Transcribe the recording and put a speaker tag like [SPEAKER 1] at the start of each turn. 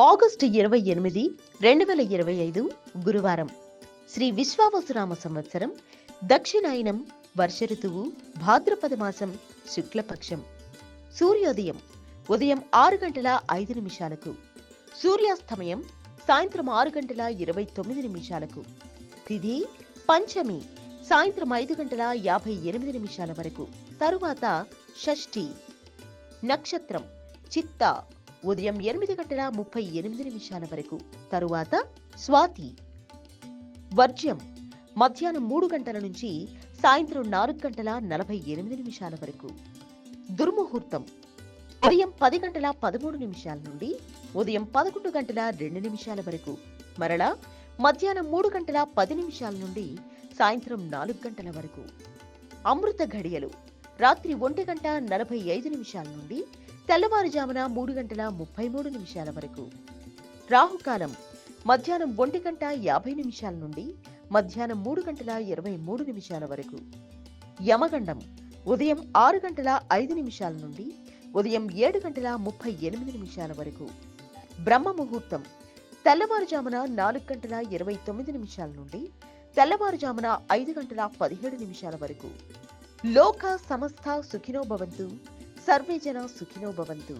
[SPEAKER 1] August 28, 2025 గురువారం. శ్రీ విశ్వావసునామ సంవత్సరం, దక్షిణాయనం, వర్ష ఋతువు, భాద్రపద మాసం, శుక్లపక్షం. సూర్యోదయం ఉదయం 6:05 సూర్యాస్తమయం సాయంత్రం 6:29 తిథి పంచమి సాయంత్రం 5:58 వరకు. తరువాత షష్ఠి. నక్షత్రం చిత్త ఉదయం 8:38 వరకు. తరువాత స్వాతి. వర్జ్యం మధ్యాహ్నం 3 గంటల నుంచి సాయంత్రం 4:48 వరకు. దుర్ముహూర్తం ఉదయం 10:13 నుండి ఉదయం 11:02 వరకు. మరలా మధ్యాహ్నం 3:10 నుండి సాయంత్రం 4 గంటల వరకు. అమృత ఘడియలు రాత్రి 1:45 నుండి తెల్లవారుజామున 3:33 వరకు. రాహుకాలం మధ్యాహ్నం 1:50 నుండి మధ్యాహ్నం 3:23 వరకు. యమగండం ఉదయం 6:05 నుండి ఉదయం 7:38 వరకు. బ్రహ్మ ముహూర్తం తెల్లవారుజామున 4:29 నుండి తెల్లవారుజామున 5:17 వరకు. లోక సమస్త సుఖినో భవంతు, సర్వే జన సుఖినో భవంతు.